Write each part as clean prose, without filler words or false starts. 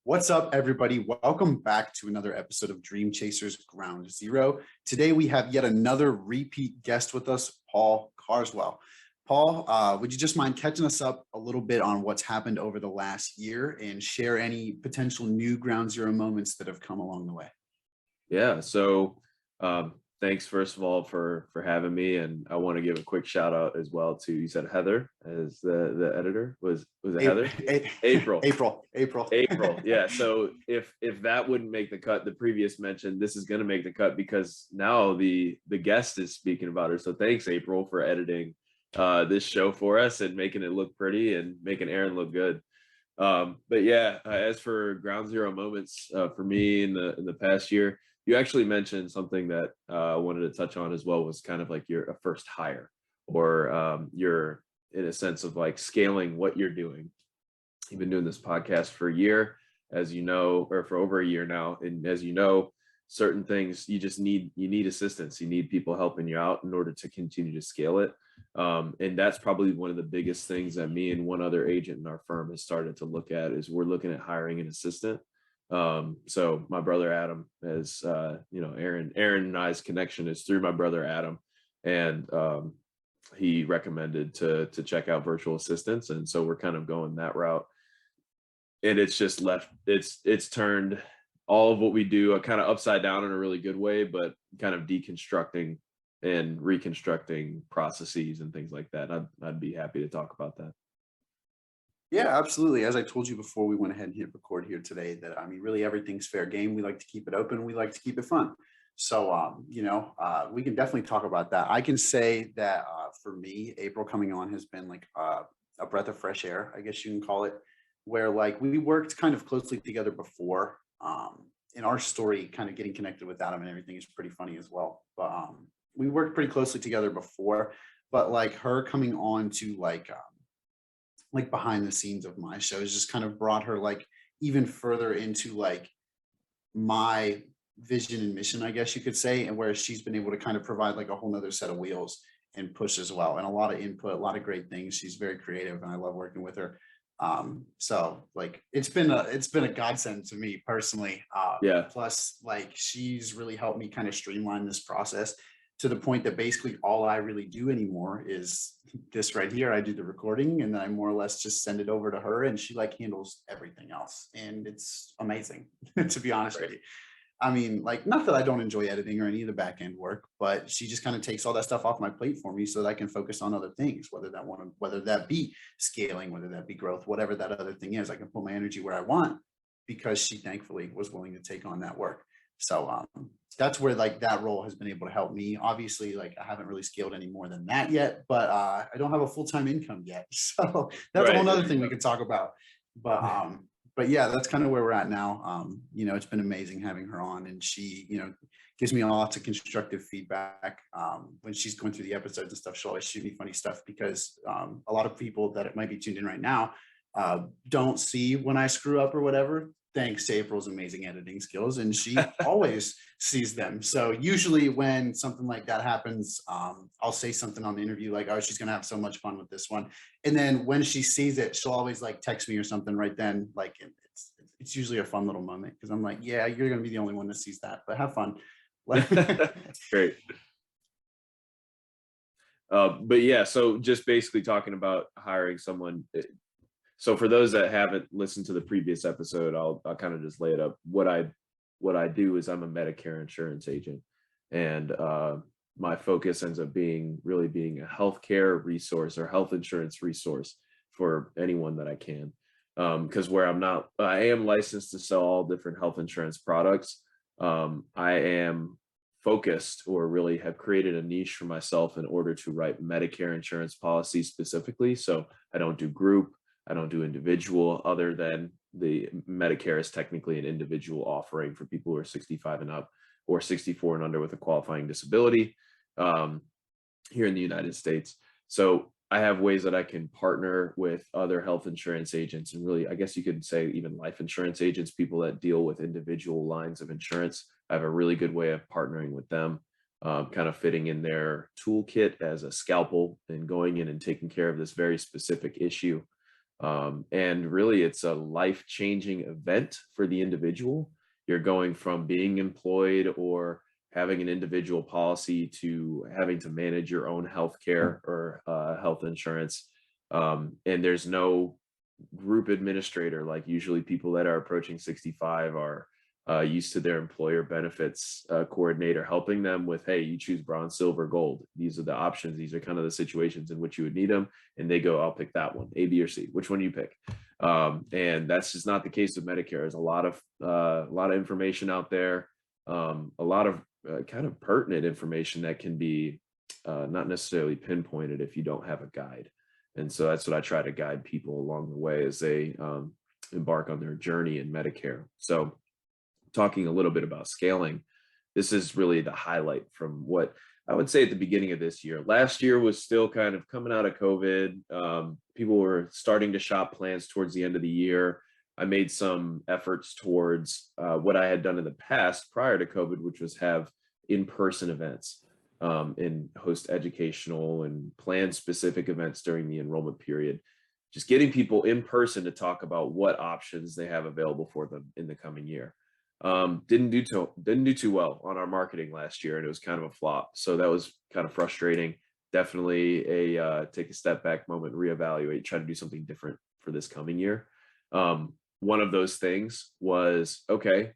What's up, everybody? Welcome back to another episode of Dream Chasers Ground Zero. Today, we have yet another repeat guest with us, Paul Carswell. Paul, would you just mind catching us up a little bit on what's happened over the last year and share any potential new Ground Zero moments that have come along the way? Yeah, so thanks first of all for having me, and I want to give a quick shout out as well to, you said Heather as the editor. Was it Heather? April. April. Yeah. So if that wouldn't make the cut, the previous mention, this is going to make the cut because now the guest is speaking about her. So thanks, April, for editing this show for us and making it look pretty and making Aaron look good. But yeah, as for Ground Zero moments for me in the past year, you actually mentioned something that I wanted to touch on as well, was kind of like a first hire, or you're in a sense of like scaling what you're doing. You've been doing this podcast for a year, as you know, or for over a year now. And as you know, certain things you need assistance. You need people helping you out in order to continue to scale it. And that's probably one of the biggest things that me and one other agent in our firm has started to look at, is we're looking at hiring an assistant. So my brother Adam, as Aaron and I's connection is through my brother Adam, and he recommended to check out virtual assistants, and so we're kind of going that route. And it's just it's turned all of what we do kind of upside down in a really good way, but kind of deconstructing and reconstructing processes and things like that. I'd be happy to talk about that. Yeah, absolutely. As I told you before we went ahead and hit record here today, that really everything's fair game. We like to keep it open. We like to keep it fun. So, we can definitely talk about that. I can say that for me, April coming on has been like a breath of fresh air, I guess you can call it, where like we worked kind of closely together before. In our story, kind of getting connected with Adam and everything is pretty funny as well. But we worked pretty closely together before, but like her coming on to like behind the scenes of my shows just kind of brought her like even further into like my vision and mission, I guess you could say, and where she's been able to kind of provide like a whole nother set of wheels and push as well, and a lot of input, a lot of great things. She's very creative and I love working with her. So like it's been a godsend to me personally. Yeah. Plus like she's really helped me kind of streamline this process to the point that basically all I really do anymore is this right here. I do the recording and then I more or less just send it over to her, and she like handles everything else. And it's amazing to be honest with you. I mean, like, not that I don't enjoy editing or any of the back end work, but she just kind of takes all that stuff off my plate for me so that I can focus on other things, whether that be scaling, whether that be growth, whatever that other thing is. I can put my energy where I want because she thankfully was willing to take on that work. So that's where like that role has been able to help me. Obviously, like I haven't really scaled any more than that yet, but I don't have a full-time income yet. So that's a whole other thing we could talk about. But yeah, that's kind of where we're at now. It's been amazing having her on, and she, gives me lots of constructive feedback. When she's going through the episodes and stuff, she'll always shoot me funny stuff because a lot of people that might be tuned in right now don't see when I screw up or whatever, thanks to April's amazing editing skills, and she always sees them. So usually when something like that happens, I'll say something on the interview like, oh, she's gonna have so much fun with this one. And then when she sees it, she'll always like text me or something right then. Like it's usually a fun little moment because I'm like, yeah, you're gonna be the only one that sees that, but have fun. Great. But yeah, so just basically talking about hiring someone. So for those that haven't listened to the previous episode, I'll kind of just lay it up. What I do is I'm a Medicare Insurance Agent, and my focus ends up being a healthcare resource or health insurance resource for anyone that I can. Because I am licensed to sell all different health insurance products. I am focused, or really have created a niche for myself in order to write Medicare insurance policies specifically. So I don't do group. I don't do individual, other than the Medicare is technically an individual offering for people who are 65 and up or 64 and under with a qualifying disability here in the United States. So I have ways that I can partner with other health insurance agents, and really, I guess you could say even life insurance agents, people that deal with individual lines of insurance. I have a really good way of partnering with them, kind of fitting in their toolkit as a scalpel and going in and taking care of this very specific issue. And really, it's a life-changing event for the individual. You're going from being employed or having an individual policy to having to manage your own health care or health insurance. And there's no group administrator, like usually people that are approaching 65 are used to their employer benefits coordinator helping them with, hey, you choose bronze, silver, gold. These are the options. These are kind of the situations in which you would need them. And they go, I'll pick that one, A, B, or C. Which one do you pick? And that's just not the case with Medicare. There's a lot of information out there, a lot of kind of pertinent information that can be not necessarily pinpointed if you don't have a guide. And so that's what I try to guide people along the way as they embark on their journey in Medicare. So talking a little bit about scaling, this is really the highlight from what I would say at the beginning of this year. Last year was still kind of coming out of COVID. People were starting to shop plans towards the end of the year. I made some efforts towards what I had done in the past prior to COVID, which was have in-person events and host educational and plan specific events during the enrollment period. Just getting people in person to talk about what options they have available for them in the coming year. Didn't do too well on our marketing last year, and it was kind of a flop. So that was kind of frustrating. Definitely a take a step back moment, reevaluate, try to do something different for this coming year. One of those things was, okay,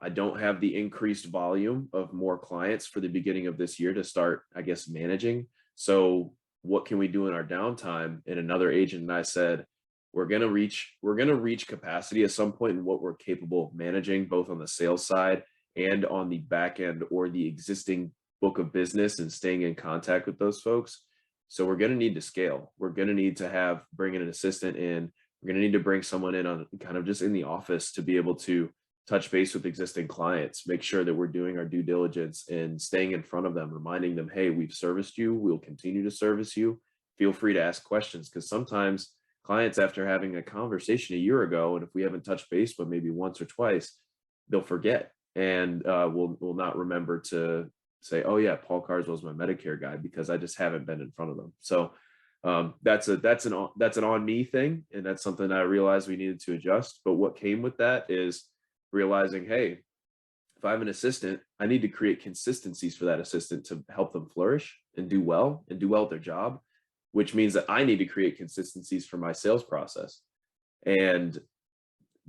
I don't have the increased volume of more clients for the beginning of this year to start, I guess, managing. So what can we do in our downtime? And another agent and I said, we're going to reach capacity at some point in what we're capable of managing, both on the sales side and on the back end or the existing book of business and staying in contact with those folks. So we're going to need to scale. We're going to need to bring an assistant in. We're going to need to bring someone in on kind of just in the office to be able to touch base with existing clients, make sure that we're doing our due diligence and staying in front of them, reminding them, hey, we've serviced you. We'll continue to service you. Feel free to ask questions, because sometimes clients, after having a conversation a year ago, and if we haven't touched base but maybe once or twice, they'll forget and will not remember to say, oh yeah, Paul Carswell was my Medicare guy, because I just haven't been in front of them. So that's an on me thing, and that's something I realized we needed to adjust. But what came with that is realizing, hey, if I have an assistant, I need to create consistencies for that assistant to help them flourish and do well at their job, which means that I need to create consistencies for my sales process. And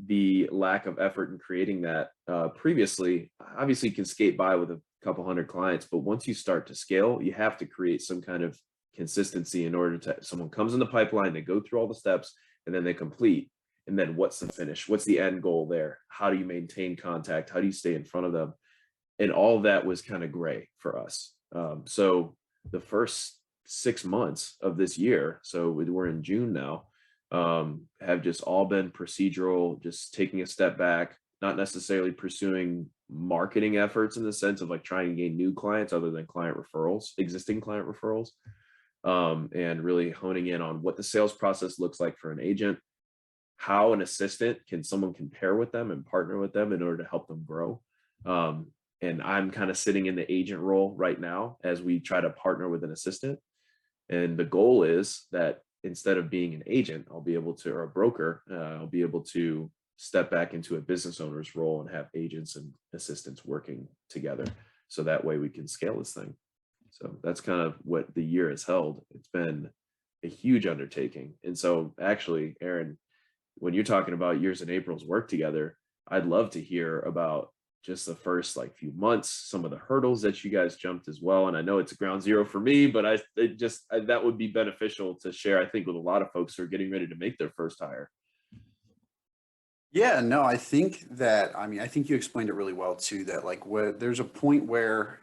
the lack of effort in creating that previously, obviously you can skate by with a couple hundred clients, but once you start to scale, you have to create some kind of consistency in order to, someone comes in the pipeline, they go through all the steps, and then they complete. And then what's the finish? What's the end goal there? How do you maintain contact? How do you stay in front of them? And all of that was kind of gray for us. So the first 6 months of this year, so we're in June now, have just all been procedural, just taking a step back, not necessarily pursuing marketing efforts in the sense of like trying to gain new clients other than existing client referrals, and really honing in on what the sales process looks like for an agent, how an assistant someone can pair with them and partner with them in order to help them grow. And I'm kind of sitting in the agent role right now as we try to partner with an assistant. And the goal is that instead of being an agent, I'll be able to, or a broker, I'll be able to step back into a business owner's role and have agents and assistants working together. So that way we can scale this thing. So that's kind of what the year has held. It's been a huge undertaking. And so actually, Aaron, when you're talking about yours and April's work together, I'd love to hear about just the first few months, some of the hurdles that you guys jumped as well. And I know it's ground zero for me, but that would be beneficial to share, I think, with a lot of folks who are getting ready to make their first hire. Yeah, no, I think you explained it really well too, that there's a point where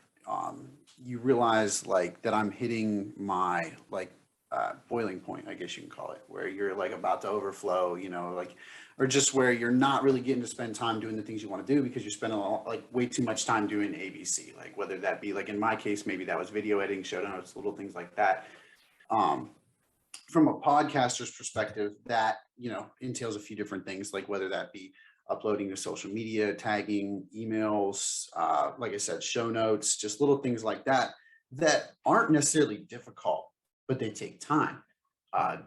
you realize that I'm hitting my boiling point, I guess you can call it, where you're about to overflow, or just where you're not really getting to spend time doing the things you want to do because you spend way too much time doing ABC, whether that be in my case, maybe that was video editing, show notes, little things like that. From a podcaster's perspective, that, entails a few different things, whether that be uploading to social media, tagging, emails, like I said, show notes, just little things like that aren't necessarily difficult, but they take time.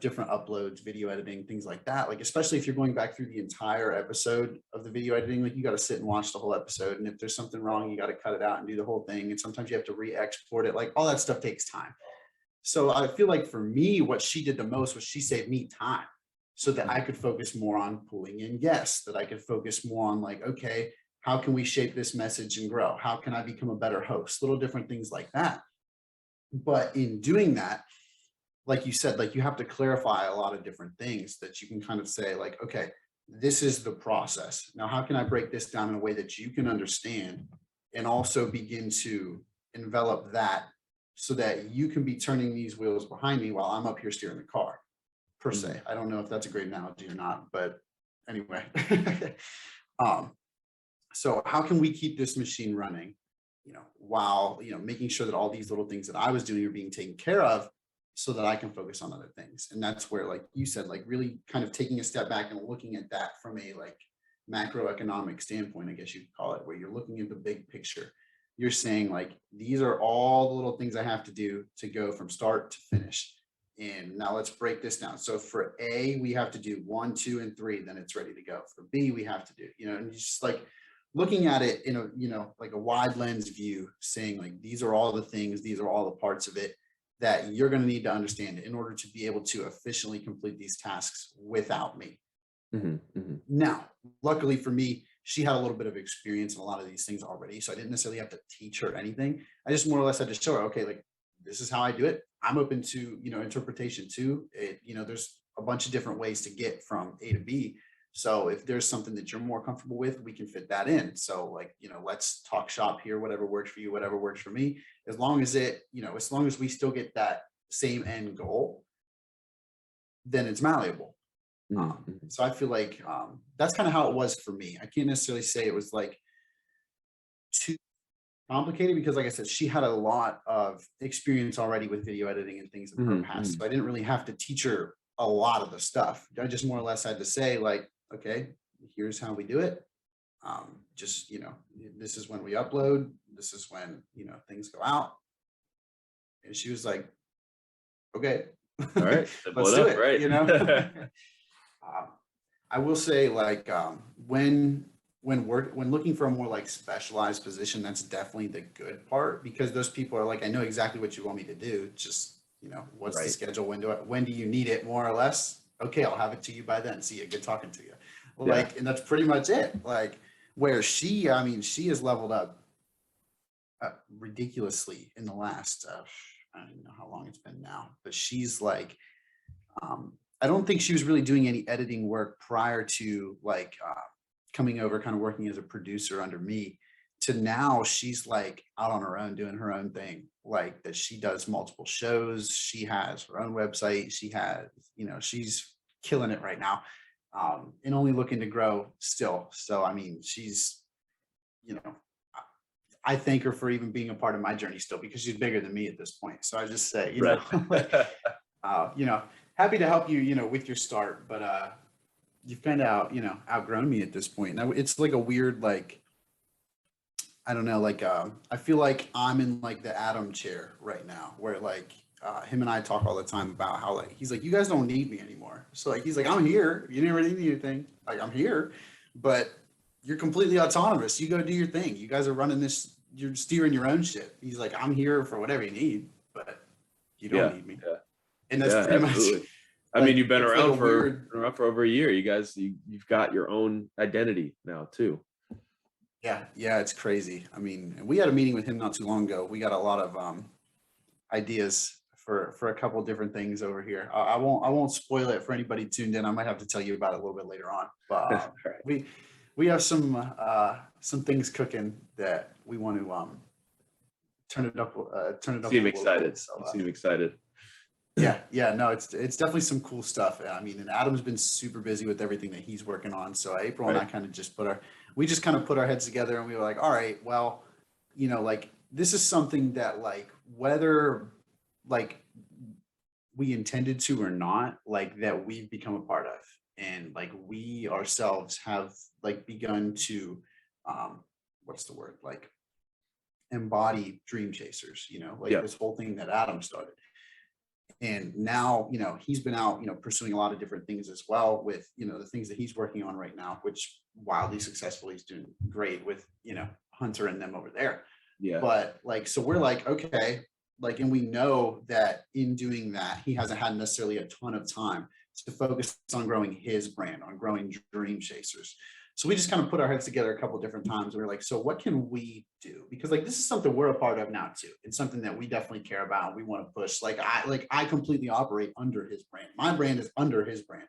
different uploads, video editing, things like that. Like, especially if you're going back through the entire episode of the video editing, like you got to sit and watch the whole episode. And if there's something wrong, you got to cut it out and do the whole thing. And sometimes you have to re-export it. Like all that stuff takes time. So I feel like for me, what she did the most was she saved me time so that I could focus more on pulling in guests, that I could focus more on like, okay, how can we shape this message and grow? How can I become a better host? Little different things like that. But in doing that, like you said, like you have to clarify a lot of different things that you can kind of say like, okay, this is the process. Now, how can I break this down in a way that you can understand and also begin to envelop that so that you can be turning these wheels behind me while I'm up here steering the car, per se. I don't know if that's a great analogy or not, but anyway. So how can we keep this machine running, while, making sure that all these little things that I was doing are being taken care of, so that I can focus on other things. And that's where, like you said, like really kind of taking a step back and looking at that from a like macroeconomic standpoint, I guess you could call it, where you're looking at the big picture. You're saying like, these are all the little things I have to do to go from start to finish. And now let's break this down. So for A, we have to do 1, 2, and 3, then it's ready to go. For B, we have to do, and just like looking at it in a, like a wide lens view, saying like, these are all the things, these are all the parts of it that you're going to need to understand in order to be able to efficiently complete these tasks without me. Now, luckily for me, she had a little bit of experience in a lot of these things already. So I didn't necessarily have to teach her anything. I just more or less had to show her, okay, like this is how I do it. I'm open to, interpretation too. There's a bunch of different ways to get from A to B. So if there's something that you're more comfortable with, we can fit that in. So like, let's talk shop here, whatever works for you, whatever works for me, as long as as long as we still get that same end goal, then it's malleable. So I feel like that's kind of how it was for me. I can't necessarily say it was like too complicated because like I said, she had a lot of experience already with video editing and things in her past. So I didn't really have to teach her a lot of the stuff. I just more or less had to say like, okay, here's how we do it. Just, this is when we upload. This is when, things go out. And she was like, okay, all right, let's do it. Right. I will say like, when looking for a more like specialized position, that's definitely the good part, because those people are like, I know exactly what you want me to do. Just, what's the schedule? When do you need it, more or less? Okay, I'll have it to you by then. See you. Good talking to you. Like, and that's pretty much it. Like where she has leveled up ridiculously in the last, I don't even know how long it's been now, but she's like, I don't think she was really doing any editing work prior to like coming over, kind of working as a producer under me, to now she's like out on her own doing her own thing, like that she does multiple shows. She has her own website. She has, she's killing it right now, and only looking to grow still. So, she's, I thank her for even being a part of my journey still, because she's bigger than me at this point. So I just say, like, happy to help you, with your start, but you've kind of outgrown me at this point. Now it's like a weird, like, I don't know, like, I feel like I'm in like the Adam chair right now, where like, him and I talk all the time about how like, he's like, you guys don't need me anymore. So like, he's like, I'm here. You never need anything. Like, I'm here, but you're completely autonomous. You go do your thing. You guys are running this, you're steering your own shit. He's like, I'm here for whatever you need, but you don't need me. And that's pretty absolutely. much. Like, you've been around for over a year. You guys, you've got your own identity now too. Yeah, it's crazy. We had a meeting with him not too long ago. We got a lot of ideas for a couple of different things over here. I won't spoil it for anybody tuned in. I might have to tell you about it a little bit later on. But right. we have some things cooking that we want to turn it up. Seem excited. So, seem excited. Yeah, no, it's definitely some cool stuff. And Adam's been super busy with everything that he's working on. So April and I kind of just put our heads together, and we were like, all right, well, like, this is something that like, whether like we intended to or not, like, that we've become a part of, and like we ourselves have like begun to what's the word, like, embody dream chasers, like this whole thing that Adam started. And now, he's been out, pursuing a lot of different things as well with, the things that he's working on right now, which wildly successful. He's doing great with, Hunter and them over there. Yeah. But so we're like, okay, and we know that in doing that, he hasn't had necessarily a ton of time to focus on growing his brand, on growing Dream Chasers. So we just kind of put our heads together a couple of different times. We were like, so what can we do? Because this is something we're a part of now too. It's something that we definitely care about. We want to push. I completely operate under his brand. My brand is under his brand.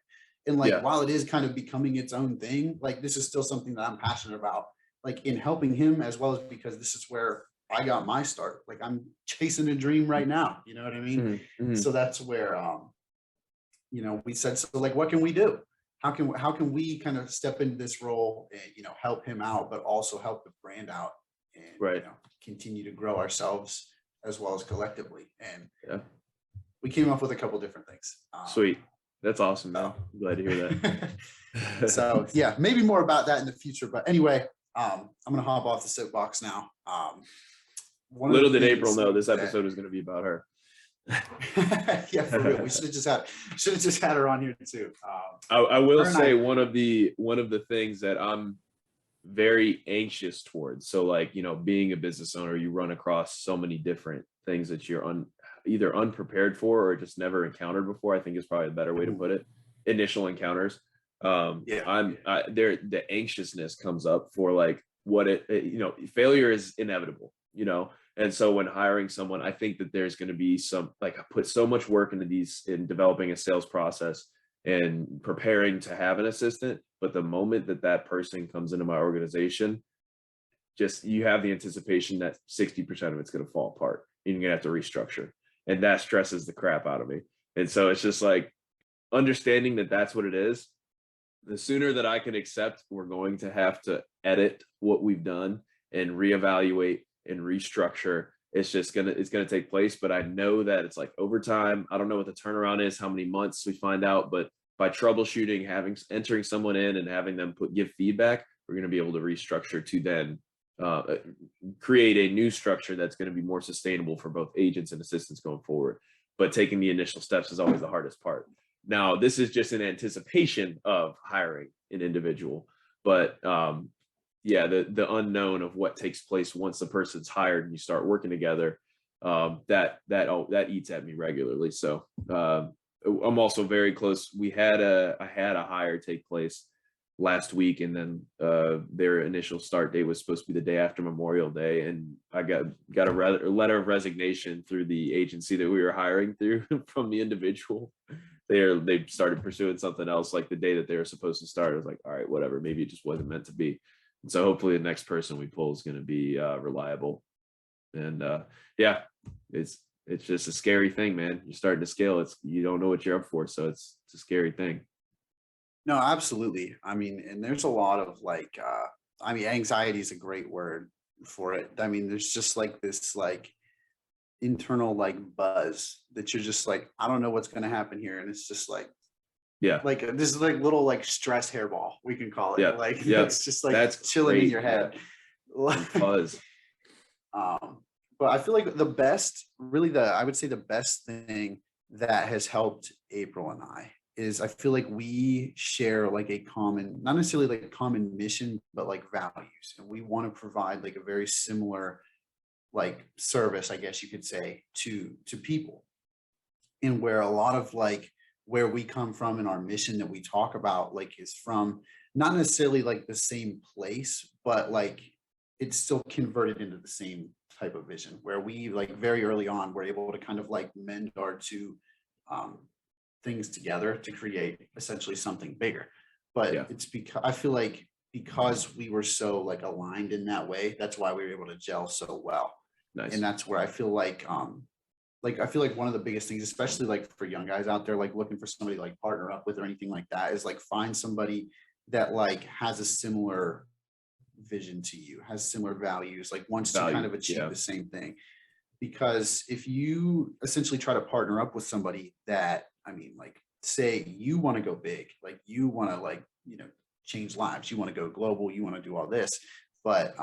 And while it is kind of becoming its own thing, this is still something that I'm passionate about, in helping him, as well as because this is where I got my start. I'm chasing a dream right now. You know what I mean? Mm-hmm. So that's where, we said, so what can we do? How can we kind of step into this role and, help him out, but also help the brand out and, continue to grow ourselves as well as collectively. And we came up with a couple different things. Sweet. That's awesome, man. I'm glad to hear that. So yeah, maybe more about that in the future. But anyway, I'm going to hop off the soapbox now. Little did April know this episode was going to be about her. Yeah, for real. We should have just had her on here too. I will say one of the things that I'm very anxious towards. So being a business owner, you run across so many different things that you're either unprepared for or just never encountered before, I think is probably a better way to put it. Initial encounters. The anxiousness comes up for failure is inevitable, And so when hiring someone, I think that there's going to be I put so much work in developing a sales process and preparing to have an assistant. But the moment that person comes into my organization, you have the anticipation that 60% of it's going to fall apart and you're going to have to restructure. And that stresses the crap out of me. And so it's just understanding that that's what it is. The sooner that I can accept we're going to have to edit what we've done and reevaluate and restructure, it's going to take place. But I know that it's over time. I don't know what the turnaround is, how many months we find out, but by troubleshooting, entering someone in and having them give feedback, we're going to be able to restructure to then create a new structure that's going to be more sustainable for both agents and assistants going forward. But taking the initial steps is always the hardest part. Now, this is just in anticipation of hiring an individual, but the unknown of what takes place once the person's hired and you start working together, that eats at me regularly. So I'm also very close. I had a hire take place last week, and then their initial start date was supposed to be the day after Memorial Day, and I got a letter of resignation through the agency that we were hiring through from the individual. They started pursuing something else the day that they were supposed to start. I was like, all right, whatever, maybe it just wasn't meant to be. And so hopefully the next person we pull is going to be reliable. And it's just a scary thing, man. You're starting to scale. You don't know what you're up for, so it's a scary thing. No, absolutely. I mean, and there's a lot of anxiety is a great word for it. I mean, there's just this internal buzz that you're just I don't know what's going to happen here. And it's just this is little stress hairball, we can call it. It's just that's chilling great in your head. Buzz. But I feel the best, I would say the best thing that has helped April and I is I feel we share a common, not necessarily a common mission, but values. And we want to provide a very similar service, I guess you could say, to people. And where a lot of where we come from and our mission that we talk about is from not necessarily the same place, but it's still converted into the same type of vision, where we very early on we're able to kind of mend our two things together to create essentially something bigger. But it's because I feel because we were so aligned in that way, that's why we were able to gel so well. Nice. And that's where I feel I feel one of the biggest things, especially for young guys out there looking for somebody to partner up with or anything like that, is find somebody that has a similar vision to you, has similar values, wants to kind of achieve the same thing. Because if you essentially try to partner up with somebody that, say you want to go big, you want to change lives, you want to go global, you want to do all this, but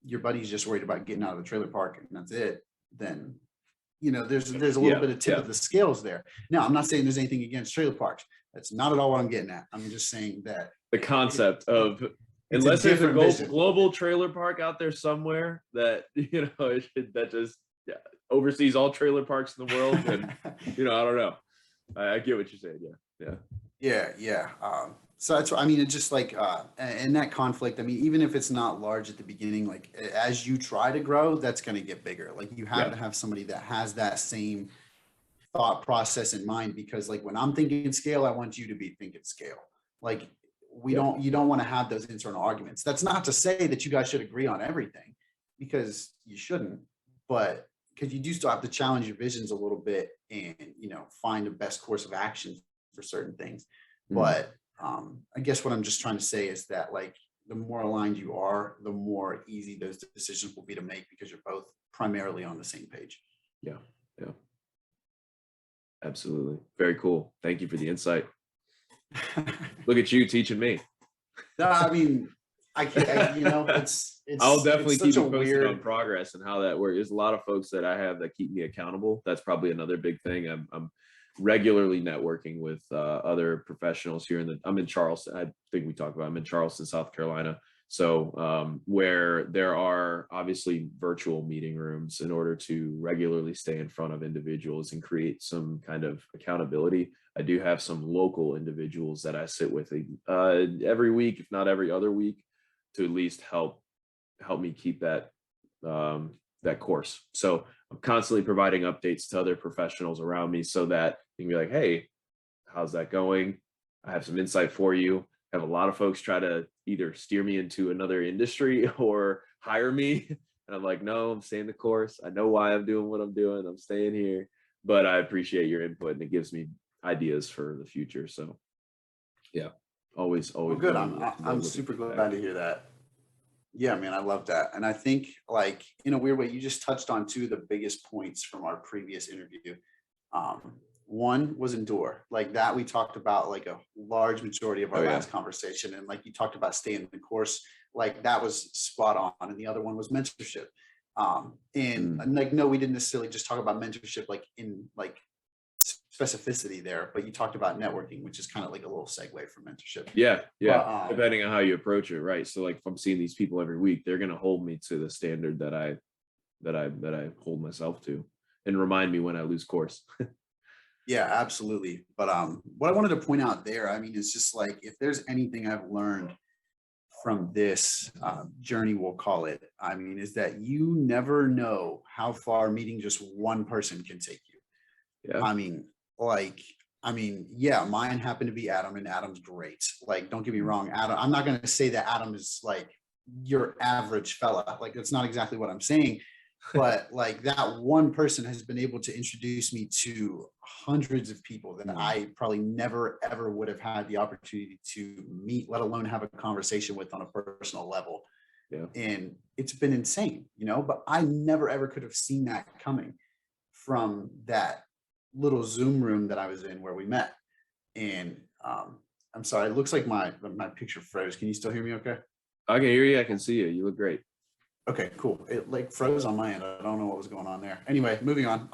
your buddy's just worried about getting out of the trailer park and that's it, then there's a little bit of tip of the scales there. Now, I'm not saying there's anything against trailer parks. That's not at all what I'm getting at. I'm just saying that the concept of, unless there's a global trailer park out there somewhere that, that just oversees all trailer parks in the world, and I don't know. I get what you're saying. Yeah. So that's what I mean. It's just like in that conflict. I mean, even if it's not large at the beginning, like as you try to grow, that's going to get bigger. Like you have to have somebody that has that same thought process in mind, because like when I'm thinking scale, I want you to be thinking scale. Like you don't want to have those internal arguments. That's not to say that you guys should agree on everything, because you shouldn't, but because you do still have to challenge your visions a little bit and, find the best course of action for certain things. But I guess what I'm just trying to say is that like the more aligned you are, the more easy those decisions will be to make, because you're both primarily on the same page. Yeah. Absolutely. Very cool. Thank you for the insight. Look at you teaching me. No, I mean, I can't, it's I'll definitely keep you posted on progress and how that works. There's a lot of folks that I have that keep me accountable. That's probably another big thing. I'm regularly networking with other professionals here I'm in Charleston. I think we talked about, I'm in Charleston, South Carolina. So where there are obviously virtual meeting rooms in order to regularly stay in front of individuals and create some kind of accountability. I do have some local individuals that I sit with every week, if not every other week, to at least help me keep that course. So I'm constantly providing updates to other professionals around me so that you can be like, hey, how's that going? I have some insight for you. I have a lot of folks try to either steer me into another industry or hire me. And I'm like, no, I'm staying the course. I know why I'm doing what I'm doing. I'm staying here, but I appreciate your input and it gives me ideas for the future. So yeah, always. Well, good. I'm super glad to hear that. Yeah, man, I love that. And I think like in a weird way, you just touched on two of the biggest points from our previous interview. One was endure, like that we talked about like a large majority of our last conversation. And like you talked about staying the course, like that was spot on. And the other one was mentorship. And like, no, we didn't necessarily just talk about mentorship, like in like specificity there, but you talked about networking, which is kind of like a little segue for mentorship. Yeah. Depending on how you approach it, right? So like if I'm seeing these people every week, they're going to hold me to the standard that I hold myself to, and remind me when I lose course. Yeah, absolutely. But what I wanted to point out there, I mean, it's just like, if there's anything I've learned from this journey, we'll call it, I mean, is that you never know how far meeting just one person can take you. Yeah. I mean, yeah, mine happened to be Adam, and Adam's great. Like, don't get me wrong, Adam, I'm not going to say that Adam is like your average fella. Like, that's not exactly what I'm saying. But like that one person has been able to introduce me to hundreds of people that I probably never, ever would have had the opportunity to meet, let alone have a conversation with on a personal level. Yeah. And it's been insane, but I never, ever could have seen that coming from that little Zoom room that I was in where we met. And I'm sorry, it looks like my picture froze. Can you still hear me okay? I can hear you. I can see you. You look great. Okay, cool. It like froze on my end. I don't know what was going on there. Anyway, moving on.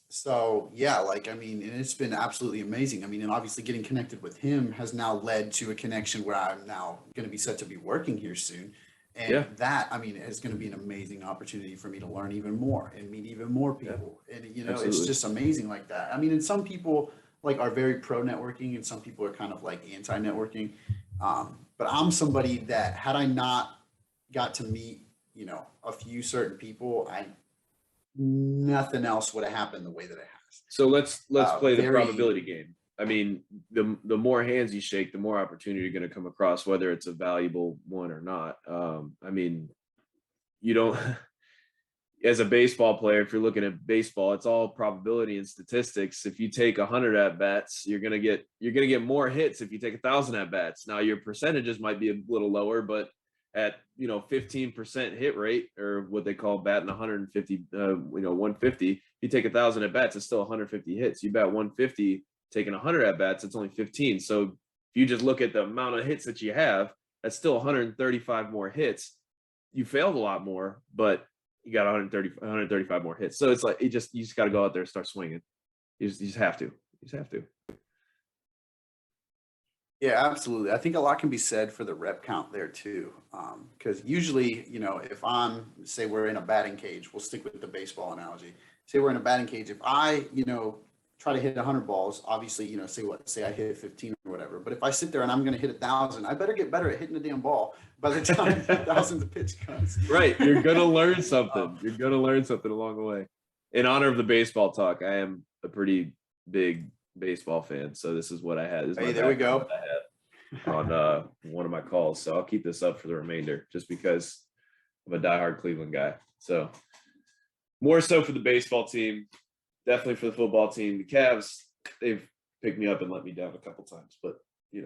So yeah, like, I mean, and it's been absolutely amazing. I mean, and obviously getting connected with him has now led to a connection where I'm now going to be set to be working here soon. And that, I mean, is going to be an amazing opportunity for me to learn even more and meet even more people. And, absolutely. It's just amazing like that. I mean, and some people like are very pro networking and some people are kind of like anti networking. But I'm somebody that had I not got to meet, a few certain people, nothing else would have happened the way that it has. So let's play the probability game. I mean, the more hands you shake, the more opportunity you're going to come across, whether it's a valuable one or not. I mean, you don't, as a baseball player, if you're looking at baseball, it's all probability and statistics. If you take 100 at bats, you're going to get more hits if you take 1,000 at bats. Now your percentages might be a little lower, but at 15% hit rate, or what they call batting 150, 150. If you take 1,000 at bats, it's still 150 hits. You bat 150, taking 100 at bats, it's only 15. So if you just look at the amount of hits that you have, that's still 135 more hits. You failed a lot more, but you got 135 more hits. So it's like, you just got to go out there and start swinging. You just have to. You just have to. Yeah, absolutely. I think a lot can be said for the rep count there too. Because usually, if say we're in a batting cage, we'll stick with the baseball analogy. Say we're in a batting cage. If I, try to hit 100 balls, obviously, say I hit 15 or whatever. But if I sit there and I'm going to hit 1,000, I better get better at hitting the damn ball by the time thousands of pitch comes. Right. You're going to learn something. You're going to learn something along the way. In honor of the baseball talk, I am a pretty big baseball fan. So this is what I had. Hey, there we go. On one of my calls. So I'll keep this up for the remainder just because I'm a diehard Cleveland guy. So more so for the baseball team, definitely for the football team. The Cavs, they've picked me up and let me down a couple times, but yeah,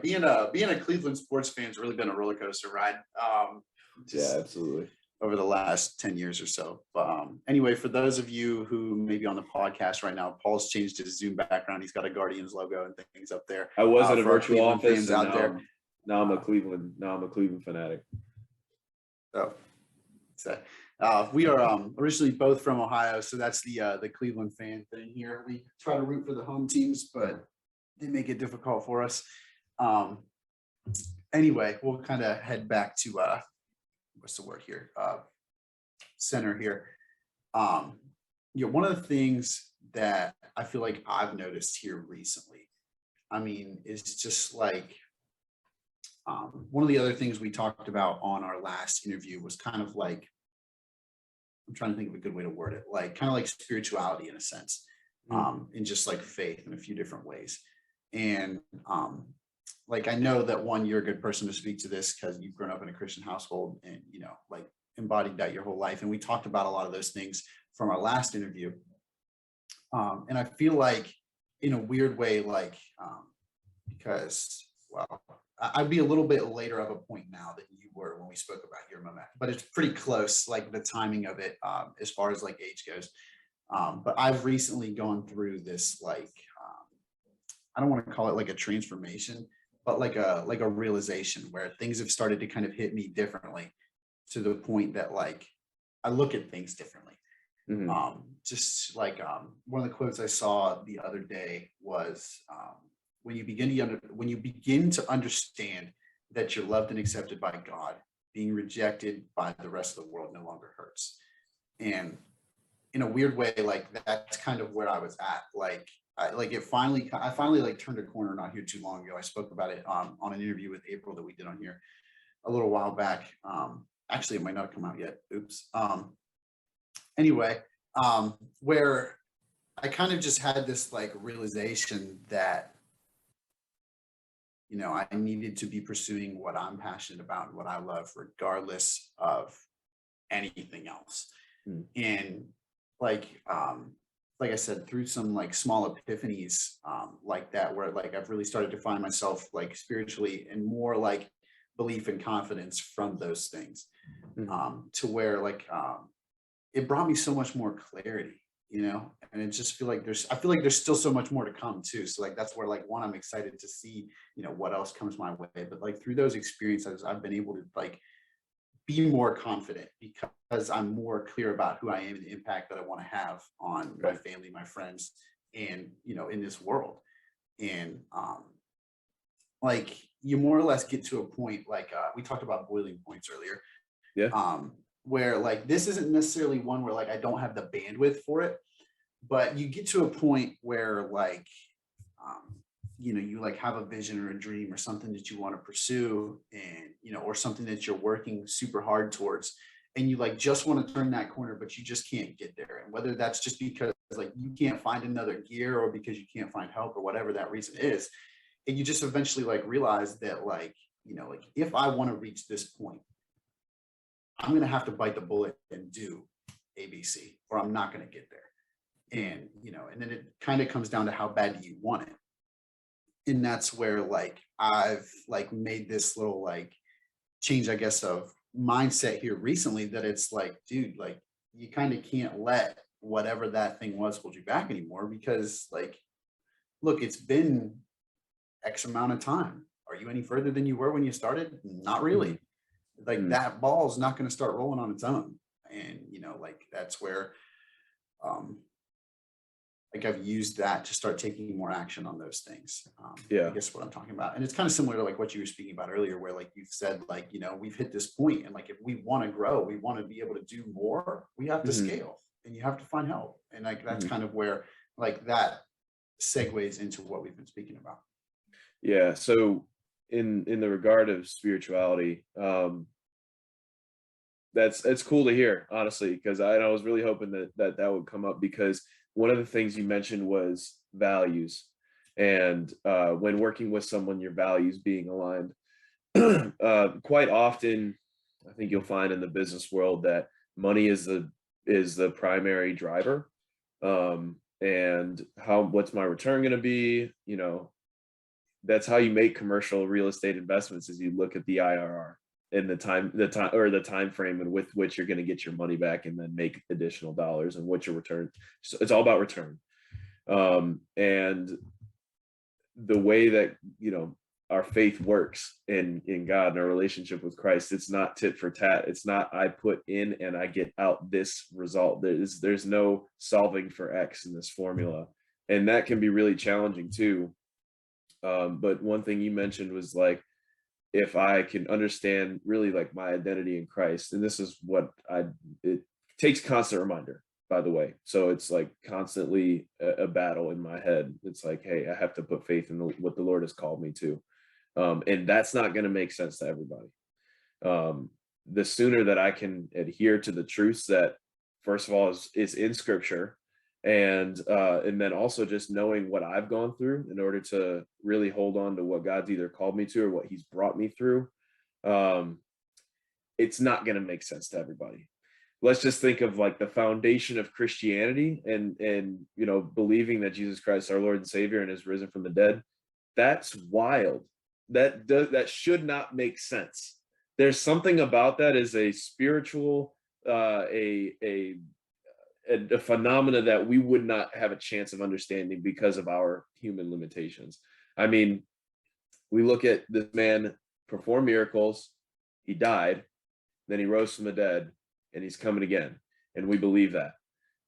being a Cleveland sports fan has really been a roller coaster ride. Yeah, absolutely. Over the last 10 years or so. But anyway, for those of you who may be on the podcast right now, Paul's changed his Zoom background. He's got a Guardians logo and things up there. I was in a virtual office out there. Now I'm a Cleveland fanatic. Oh, so we are originally both from Ohio, so that's the Cleveland fan thing here. We try to root for the home teams, but they make it difficult for us. Anyway, we'll kind of head back to what's the word here? Center here. One of the things that I feel like I've noticed here recently, is just like one of the other things we talked about on our last interview was kind of like, I'm trying to think of a good way to word it, like kind of like spirituality in a sense, and just like faith in a few different ways. And like, I know that you're a good person to speak to this because you've grown up in a Christian household and, like embodied that your whole life. And we talked about a lot of those things from our last interview. And I feel like in a weird way, like, because, well, I'd be a little bit later of a point now than you were when we spoke about your moment, but it's pretty close, like the timing of it, as far as like age goes. But I've recently gone through this, like, I don't want to call it like a transformation, but like a realization where things have started to kind of hit me differently to the point that like I look at things differently. Mm-hmm. Just like one of the quotes I saw the other day was when you begin to understand that you're loved and accepted by God, being rejected by the rest of the world no longer hurts. And in a weird way, like that's kind of where I was at. Like I finally like turned a corner not here too long ago. I spoke about it on an interview with April that we did on here a little while back. Actually, it might not have come out yet. Oops. Anyway, where I kind of just had this like realization that, I needed to be pursuing what I'm passionate about and what I love, regardless of anything else. And like I said, through some like small epiphanies like that, where like I've really started to find myself like spiritually and more like belief and confidence from those things, to where like it brought me so much more clarity, and it just I feel like there's still so much more to come too. So like that's where like I'm excited to see, what else comes my way. But like through those experiences, I've been able to like be more confident because I'm more clear about who I am and the impact that I want to have on my family, my friends, and, in this world. And like you more or less get to a point, like we talked about boiling points earlier. Yeah. Where like, this isn't necessarily one where like, I don't have the bandwidth for it, but you get to a point where like, you like have a vision or a dream or something that you want to pursue and, or something that you're working super hard towards, and you like just want to turn that corner, but you just can't get there. And whether that's just because like you can't find another gear or because you can't find help or whatever that reason is, and you just eventually like realize that like, like if I want to reach this point, I'm going to have to bite the bullet and do ABC or I'm not going to get there. And, and then it kind of comes down to how bad do you want it? And that's where like I've like made this little like change, I guess, of mindset here recently, that it's like, dude, like you kind of can't let whatever that thing was hold you back anymore, because like, look, it's been X amount of time. Are you any further than you were when you started? Not really. like that ball is not going to start rolling on its own. And, you know, like that's where, like I've used that to start taking more action on those things. I guess what I'm talking about. And it's kind of similar to like what you were speaking about earlier, where like you've said, like, you know, we've hit this point and like, if we want to grow, we want to be able to do more, we have to scale and you have to find help. And like, that's kind of where like that segues into what we've been speaking about. Yeah. So in the regard of spirituality, it's cool to hear, honestly, because I was really hoping that would come up, because one of the things you mentioned was values, and when working with someone, your values being aligned. Quite often, I think you'll find in the business world that money is the primary driver, and what's my return going to be? You know, that's how you make commercial real estate investments, is you look at the IRR and the time frame and with which you're going to get your money back and then make additional dollars, and what's your return. So it's all about return. And the way that, you know, our faith works in God and our relationship with Christ, it's not tit for tat. It's not I put in and I get out this result. There's no solving for X in this formula. And that can be really challenging too. But one thing you mentioned was like, if I can understand really like my identity in Christ, and this is what it takes constant reminder, by the way. So it's like constantly a battle in my head. It's like, hey, I have to put faith in what the Lord has called me to. And that's not going to make sense to everybody. The sooner that I can adhere to the truths that, first of all, is in Scripture, and then also just knowing what I've gone through in order to really hold on to what God's either called me to or what He's brought me through, it's not going to make sense to everybody. Let's just think of like the foundation of Christianity and you know, believing that Jesus Christ, our Lord and Savior, and is risen from the dead. That's wild. That should not make sense. There's something about that as a spiritual, a phenomena that we would not have a chance of understanding because of our human limitations. I mean, we look at this man perform miracles. He died, then he rose from the dead, and he's coming again. And we believe that.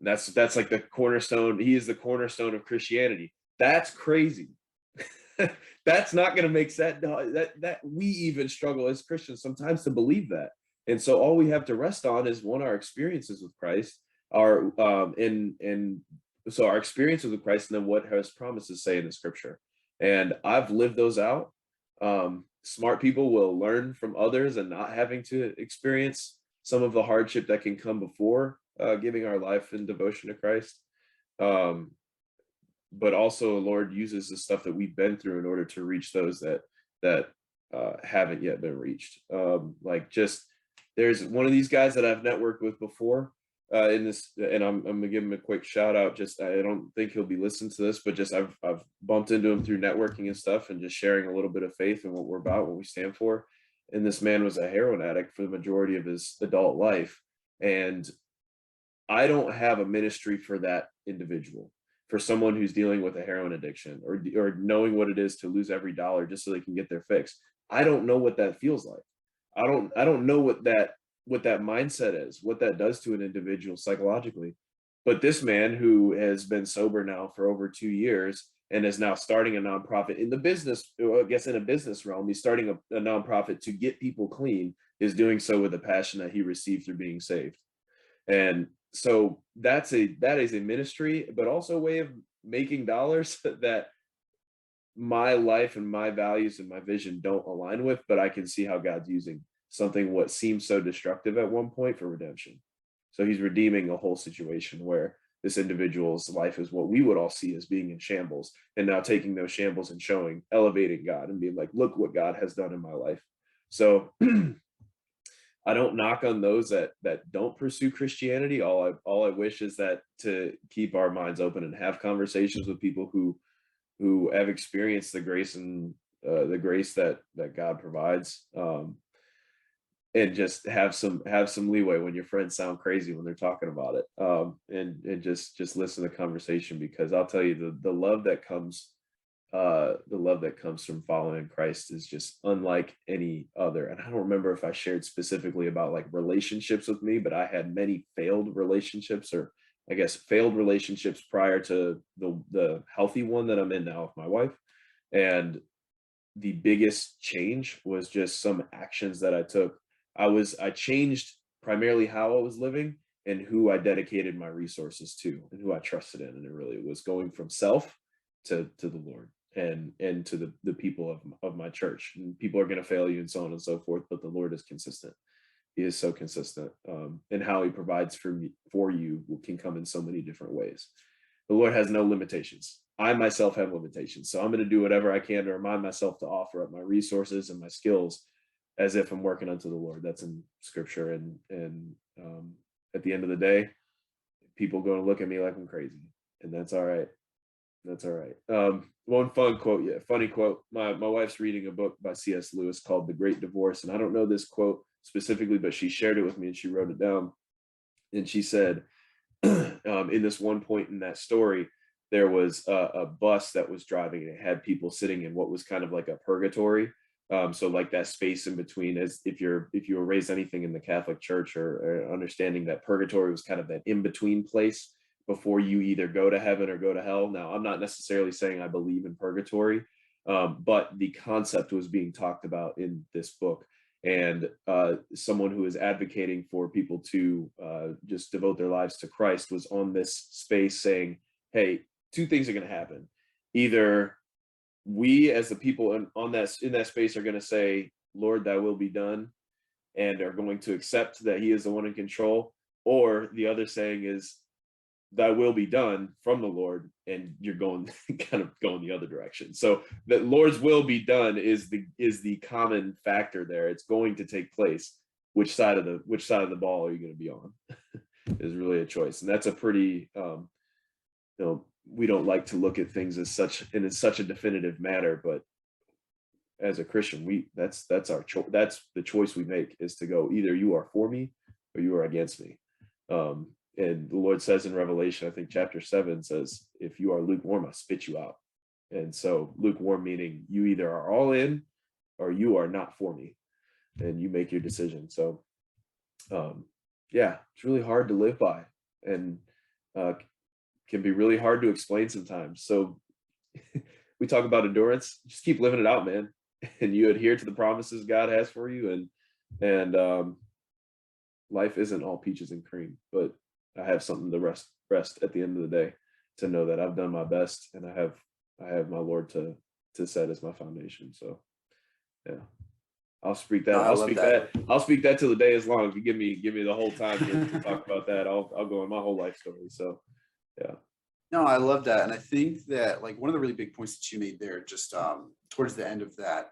And that's like the cornerstone. He is the cornerstone of Christianity. That's crazy. That's not going to make sense. That we even struggle as Christians sometimes to believe that. And so all we have to rest on is our experiences with Christ, our experiences with Christ, and then what His promises say in the Scripture. And I've lived those out. Smart people will learn from others and not having to experience some of the hardship that can come before giving our life in devotion to Christ. But also the Lord uses the stuff that we've been through in order to reach those that haven't yet been reached. Like just, there's one of these guys that I've networked with before in this, and I'm gonna give him a quick shout out. Just, I don't think he'll be listening to this, but just I've bumped into him through networking and stuff, and just sharing a little bit of faith and what we're about, what we stand for. And this man was a heroin addict for the majority of his adult life. And I don't have a ministry for that individual, for someone who's dealing with a heroin addiction or knowing what it is to lose every dollar just so they can get their fix. I don't know what that feels like. I don't know what that mindset is, what that does to an individual psychologically. But this man who has been sober now for over 2 years and is now starting a nonprofit in the business, I guess in a business realm, he's starting a nonprofit to get people clean, is doing so with a passion that he received through being saved. And so that is a ministry, but also a way of making dollars that my life and my values and my vision don't align with, but I can see how God's using something what seemed so destructive at one point for redemption. So He's redeeming a whole situation where this individual's life is what we would all see as being in shambles, and now taking those shambles and elevating God and being like, look what God has done in my life. So I don't knock on those that don't pursue Christianity. All I wish is that to keep our minds open and have conversations with people who have experienced the grace and the grace that God provides, and just have some leeway when your friends sound crazy when they're talking about it, and just listen to the conversation, because I'll tell you the love that comes the love that comes from following Christ is just unlike any other. And I don't remember if I shared specifically about like relationships with me, but I had many failed relationships, or I guess failed relationships prior to the healthy one that I'm in now with my wife. And the biggest change was just some actions that I took. I changed primarily how I was living and who I dedicated my resources to and who I trusted in. And it really was going from self to the Lord and to the people of my church. And people are going to fail you and so on and so forth, but the Lord is consistent. He is so consistent, and how he provides for you can come in so many different ways. The Lord has no limitations. I myself have limitations, so I'm going to do whatever I can to remind myself to offer up my resources and my skills as if I'm working unto the Lord. That's in scripture. And at the end of the day, people are going to look at me like I'm crazy, and that's all right. That's all right. One funny quote. My wife's reading a book by C.S. Lewis called The Great Divorce. And I don't know this quote specifically, but she shared it with me and she wrote it down. And she said, in this one point in that story, there was a bus that was driving and it had people sitting in what was kind of like a purgatory. So like that space in between, as if you were raised anything in the Catholic Church, or understanding that purgatory was kind of that in-between place before you either go to heaven or go to hell. Now, I'm not necessarily saying I believe in purgatory, but the concept was being talked about in this book. And someone who is advocating for people to just devote their lives to Christ was on this space saying, hey, two things are going to happen. Either we as the people in that space are going to say, Lord, thy will be done, and are going to accept that he is the one in control. Or the other saying is, thy will be done from the Lord, and you're going kind of going the other direction. So the Lord's will be done is the common factor there. It's going to take place. Which side of the ball are you going to be on? Is really a choice. And that's a pretty we don't like to look at things as such in such a definitive manner, but as a Christian, that's our choice. That's the choice we make, is to go either you are for me or you are against me. And the Lord says in Revelation, I think chapter 7 says, if you are lukewarm, I'll spit you out. And so lukewarm meaning you either are all in or you are not for me, and you make your decision. So yeah, it's really hard to live by, and can be really hard to explain sometimes. So we talk about endurance, just keep living it out, man. And you adhere to the promises God has for you. And life isn't all peaches and cream, but I have something to rest at the end of the day, to know that I've done my best, and I have my Lord to set as my foundation. So yeah, I'll speak that. I'll speak that till the day is long. If you give me the whole time to talk about that, I'll go in my whole life story. So yeah. No, I love that. And I think that like one of the really big points that you made there, just towards the end of that,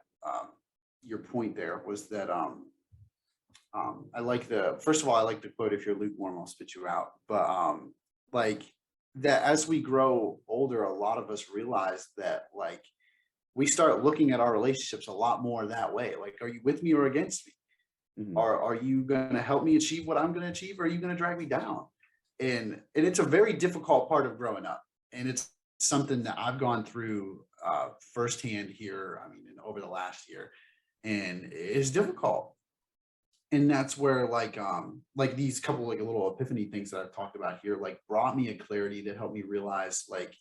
your point there was that I like first of all, I like the quote, if you're lukewarm, I'll spit you out. But like that, as we grow older, a lot of us realize that like we start looking at our relationships a lot more that way. Like, are you with me or against me? Mm-hmm. Are you going to help me achieve what I'm going to achieve, or are you going to drag me down? And it's a very difficult part of growing up. And it's something that I've gone through firsthand here, I mean, over the last year, and it's difficult. And that's where like these couple like little epiphany things that I've talked about here, like brought me a clarity to help me realize like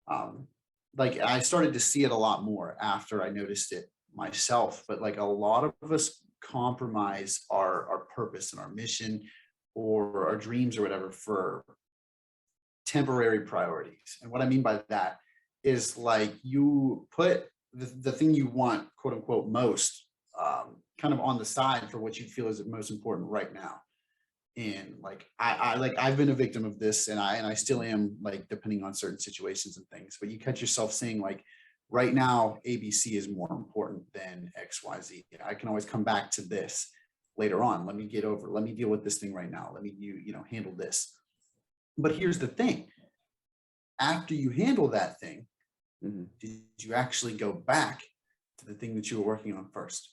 I started to see it a lot more after I noticed it myself. But like a lot of us compromise our purpose and our mission or our dreams or whatever for temporary priorities. And what I mean by that is like you put the thing you want, quote unquote, most kind of on the side for what you feel is most important right now. And like I've been a victim of this, and I still am, like, depending on certain situations and things. But you catch yourself saying like, right now ABC is more important than XYZ. I can always come back to this later on. Let me deal with this thing right now. Let me handle this. But here's the thing. After you handle that thing, mm-hmm. did you actually go back to the thing that you were working on first?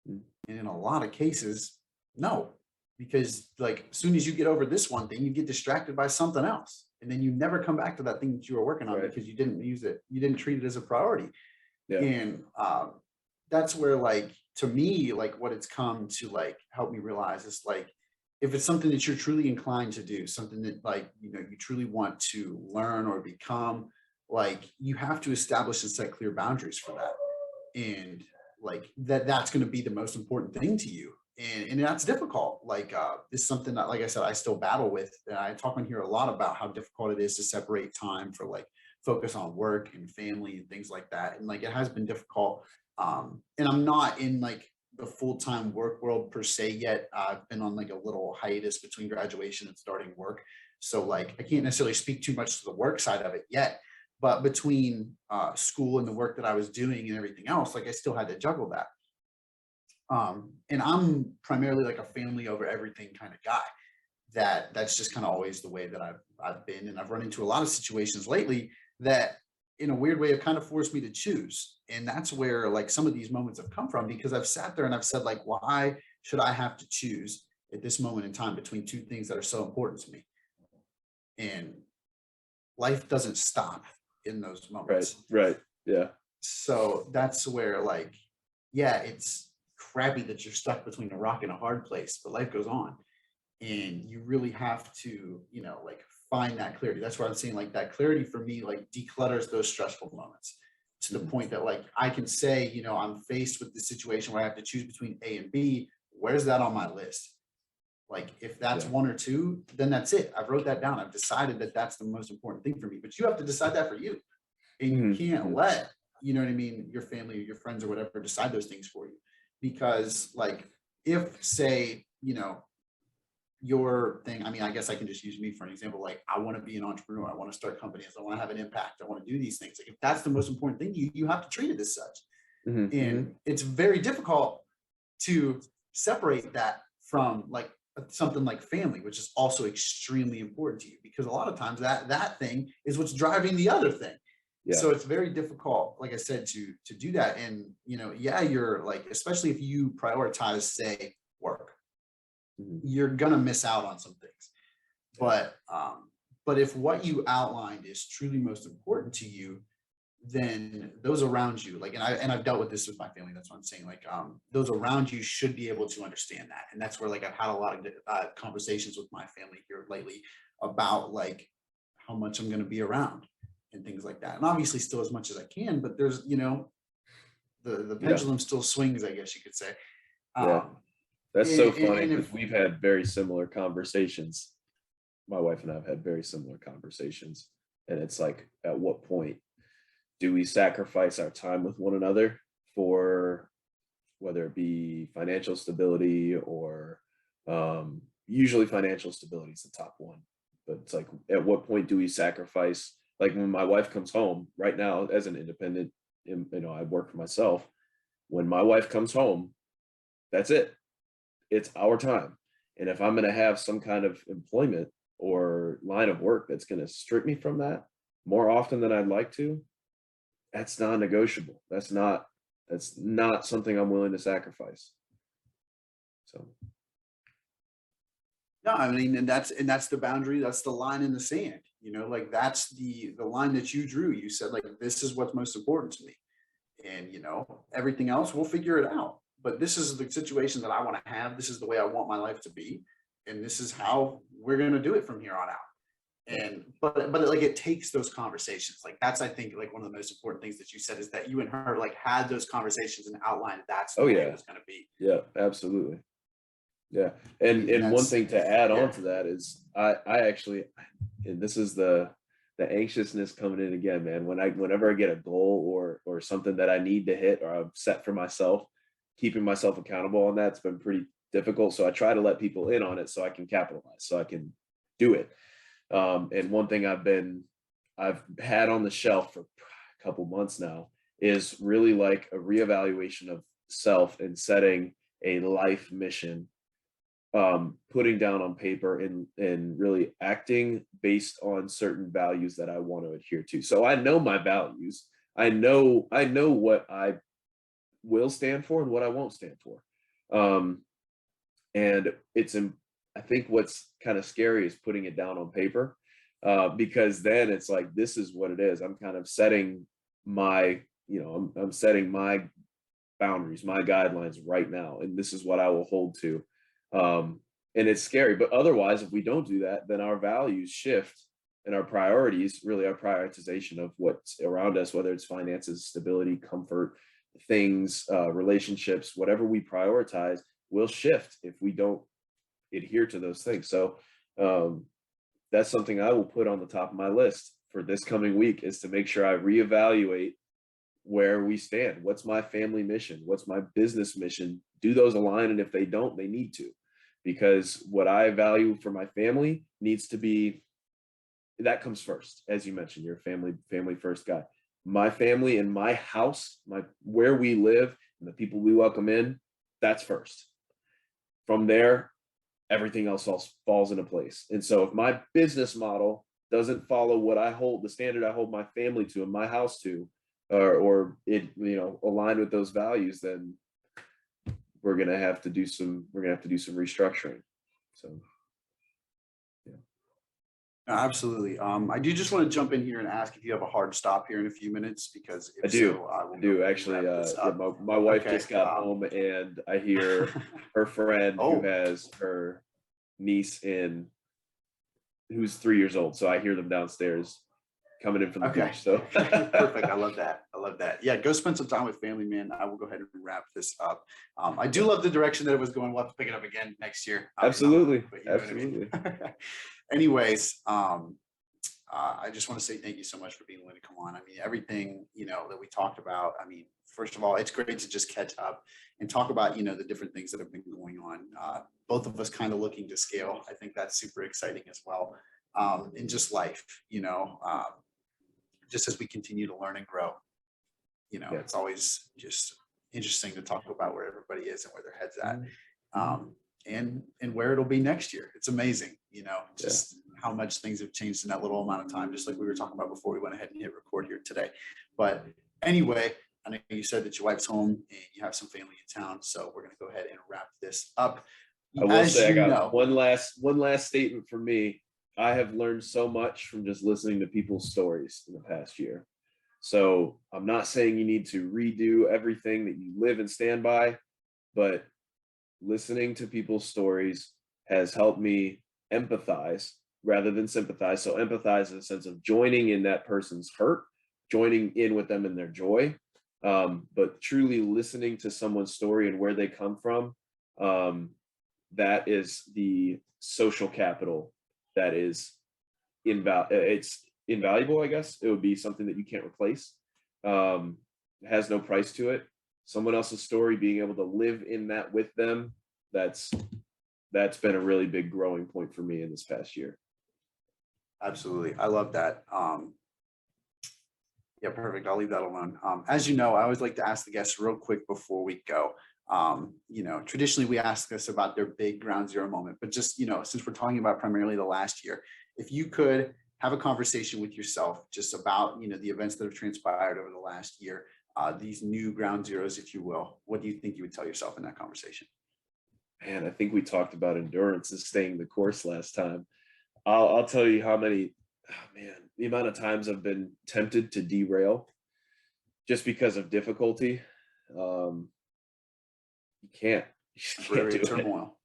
Mm-hmm. And in a lot of cases, no, because like as soon as you get over this one thing, you get distracted by something else. and then you never come back to that thing that you were working on because you didn't use it, you didn't treat it as a priority. And that's where, like, to me, like what it's come to like help me realize is like, if it's something that you're truly inclined to do, something that like, you know, you truly want to learn or become, like you have to establish and set clear boundaries for that. And like that's going to be the most important thing to you. And that's difficult. Like it's something that, like I said, I still battle with. And I talk on here a lot about how difficult it is to separate time for like focus on work and family and things like that. And like it has been difficult. And I'm not in like the full-time work world per se yet. I've been on like a little hiatus between graduation and starting work. So like I can't necessarily speak too much to the work side of it yet. But between school and the work that I was doing and everything else, like I still had to juggle that. And I'm primarily like a family over everything kind of guy. That's just kind of always the way that I've been. And I've run into a lot of situations lately that in a weird way have kind of forced me to choose. And that's where like some of these moments have come from, because I've sat there and I've said like, why should I have to choose at this moment in time between two things that are so important to me? And life doesn't stop in those moments. Right. Yeah. So that's where like, yeah, it's crappy that you're stuck between a rock and a hard place, but life goes on. And you really have to, you know, like find that clarity. That's where I'm saying like that clarity for me, like declutters those stressful moments to the point that like I can say, you know, I'm faced with the situation where I have to choose between A and B. Where's that on my list? Like if that's one or two, then that's it. I've wrote that down. I've decided that that's the most important thing for me, but you have to decide that for you. And you can't let, you know what I mean, your family or your friends or whatever decide those things for you. Because like if say, you know, your thing, I mean, I guess I can just use me for an example. Like I want to be an entrepreneur. I want to start companies. I want to have an impact. I want to do these things. Like if that's the most important thing, you have to treat it as such. And it's very difficult to separate that from like something like family, which is also extremely important to you, because a lot of times that thing is what's driving the other thing. So it's very difficult, like I said, to do that. And you know, you're like, especially if you prioritize say work, you're gonna miss out on some things. But if what you outlined is truly most important to you, then those around you, like, and I've dealt with this with my family. That's what I'm saying. Like, those around you should be able to understand that. And that's where, like, I've had a lot of conversations with my family here lately about like how much I'm going to be around and things like that. And obviously still as much as I can, but there's, you know, the pendulum still swings, I guess you could say. That's so funny because we've had very similar conversations. My wife and I have had very similar conversations. And it's like, at what point do we sacrifice our time with one another for whether it be financial stability or usually financial stability is the top one. But it's like, at what point do we sacrifice? Like when my wife comes home right now as an independent, you know, I work for myself. When my wife comes home, that's it. It's our time. And if I'm going to have some kind of employment or line of work that's going to strip me from that more often than I'd like to, that's non-negotiable. That's not something I'm willing to sacrifice. So. No, I mean, and that's the boundary. That's the line in the sand, you know, like that's the line that you drew. You said like, this is what's most important to me. And, you know, everything else, we'll figure it out. But this is the situation that I want to have. This is the way I want my life to be. And this is how we're going to do it from here on out. And but like it takes those conversations. Like that's, I think, like one of the most important things that you said is that you and her like had those conversations and outlined that's the way it was going to be. Yeah, absolutely. Yeah. And one thing to add on to that is I actually, and this is the anxiousness coming in again, man. Whenever I get a goal or something that I need to hit or I've set for myself, keeping myself accountable on that's been pretty difficult. So I try to let people in on it so I can capitalize, so I can do it. And one thing I've had on the shelf for a couple months now is really like a reevaluation of self and setting a life mission, putting down on paper and really acting based on certain values that I want to adhere to. So I know my values. I know what I will stand for and what I won't stand for. And I think what's kind of scary is putting it down on paper, because then it's like, this is what it is. I'm kind of setting my, I'm setting my boundaries, my guidelines right now, and this is what I will hold to. And it's scary, but otherwise, if we don't do that, then our values shift and our priorities, really our prioritization of what's around us, whether it's finances, stability, comfort, things, relationships, whatever we prioritize will shift if we don't adhere to those things. So that's something I will put on the top of my list for this coming week, is to make sure I reevaluate where we stand. What's my family mission? What's my business mission? Do those align? And if they don't, they need to, because what I value for my family needs to be, that comes first. As you mentioned, you're a family first guy. My family and my house, where we live and the people we welcome in, that's first. From there, everything else falls into place. And so if my business model doesn't follow what I hold, the standard I hold my family to and my house to, or it, aligned with those values, then we're going to have to do some restructuring. So. Absolutely. I do just want to jump in here and ask if you have a hard stop here in a few minutes, because if I do. so, I will do actually. My wife just got home, and I hear her friend who has her niece who's 3 years old. So I hear them downstairs coming in from the beach. So perfect. I love that. Yeah, go spend some time with family, man. I will go ahead and wrap this up. I do love the direction that it was going. We'll have to pick it up again next year. Absolutely. Absolutely. Anyways, I just want to say thank you so much for being willing to come on. I mean, everything, that we talked about, I mean, first of all, it's great to just catch up and talk about, the different things that have been going on. Both of us kind of looking to scale. I think that's super exciting as well. And just life, just as we continue to learn and grow, it's always just interesting to talk about where everybody is and where their head's at. And where it'll be next year. It's amazing, just how much things have changed in that little amount of time, just like we were talking about before we went ahead and hit record here today. But anyway, I know you said that your wife's home and you have some family in town, so we're going to go ahead and wrap this up. I will say, I got one last statement from me. I have learned so much from just listening to people's stories in the past year. So I'm not saying you need to redo everything that you live and stand by, but listening to people's stories has helped me empathize rather than sympathize. So empathize in the sense of joining in that person's hurt, joining in with them in their joy, but truly listening to someone's story and where they come from. That is the social capital that is it's invaluable, I guess. It would be something that you can't replace. It has no price to it. Someone else's story, being able to live in that with them, that's been a really big growing point for me in this past year. Absolutely. I love that. Yeah, perfect. I'll leave that alone. As you know, I always like to ask the guests real quick before we go. Traditionally we ask us about their big ground zero moment, but just, since we're talking about primarily the last year, if you could have a conversation with yourself just about, the events that have transpired over the last year, these new ground zeros, if you will, what do you think you would tell yourself in that conversation? Man, I think we talked about endurance and staying the course last time. I'll tell you how many, the amount of times I've been tempted to derail just because of difficulty. You just can't do turmoil.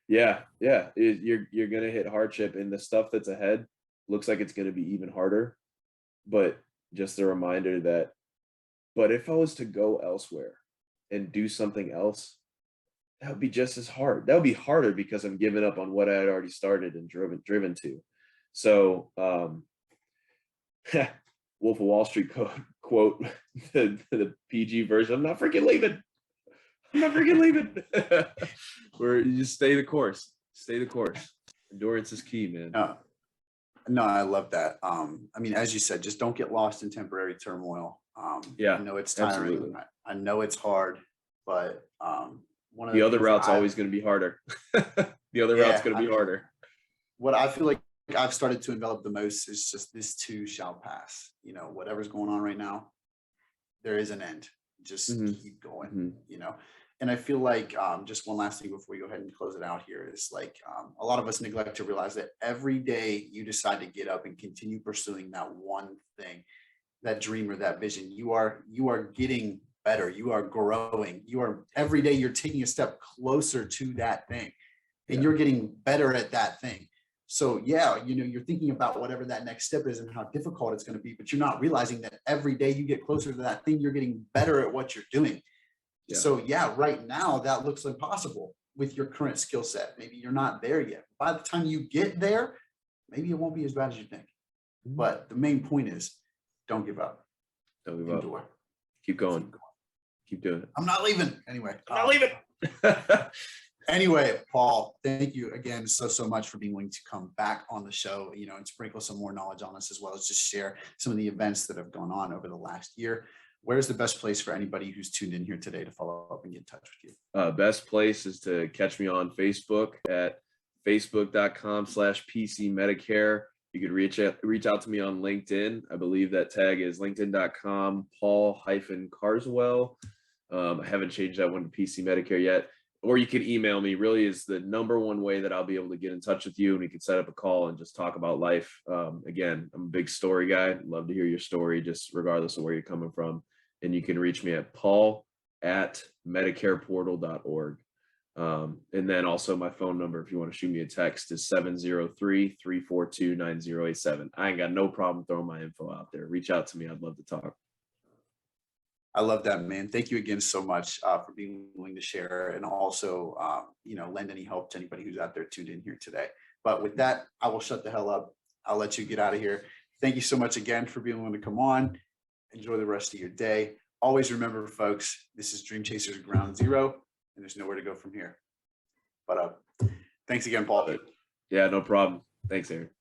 Yeah. You're going to hit hardship, and the stuff that's ahead looks like it's going to be even harder. But just a reminder that, but if I was to go elsewhere and do something else, that would be just as hard. That would be harder because I'm giving up on what I had already started and driven to. So, Wolf of Wall Street quote, the PG version, I'm not freaking leaving. Where you just stay the course. Endurance is key, man. No, I love that. As you said, just don't get lost in temporary turmoil. I know it's tiring. Absolutely. I know it's hard, but one of the other route's always going to be harder. Route's going to be harder. What I feel like I've started to envelop the most is just this too shall pass. Whatever's going on right now, there is an end. Just keep going. And I feel like just one last thing before we go ahead and close it out here is like a lot of us neglect to realize that every day you decide to get up and continue pursuing that one thing, that dream or that vision, you are getting better, you are growing, you are every day you're taking a step closer to that thing, and you're getting better at that thing. So yeah, you're thinking about whatever that next step is and how difficult it's going to be, but you're not realizing that every day you get closer to that thing, you're getting better at what you're doing. Yeah. So yeah, right now that looks impossible with your current skill set. Maybe you're not there yet. By the time you get there, maybe it won't be as bad as you think. But the main point is, don't give up. Don't give up. Keep going. Keep doing it. I'm not leaving. Anyway. I'm not leaving. Anyway, Paul, thank you again so much for being willing to come back on the show, and sprinkle some more knowledge on us, as well as just share some of the events that have gone on over the last year. Where's the best place for anybody who's tuned in here today to follow up and get in touch with you? Best place is to catch me on Facebook at facebook.com/PC Medicare. You could reach out to me on LinkedIn. I believe that tag is linkedin.com Paul-Carswell. I haven't changed that one to PC Medicare yet. Or you can email me. Really is the number one way that I'll be able to get in touch with you, and we can set up a call and just talk about life. Again, I'm a big story guy. Love to hear your story, just regardless of where you're coming from. And you can reach me at paul@medicareportal.org. And then also my phone number, if you want to shoot me a text, is 703-342-9087. I ain't got no problem throwing my info out there. Reach out to me. I'd love to talk. I love that, man. Thank you again so much for being willing to share, and also, lend any help to anybody who's out there tuned in here today. But with that, I will shut the hell up. I'll let you get out of here. Thank you so much again for being willing to come on. Enjoy the rest of your day. Always remember, folks, this is Dream Chasers Ground Zero, and there's nowhere to go from here. But thanks again, Paul. Yeah, no problem. Thanks, Aaron.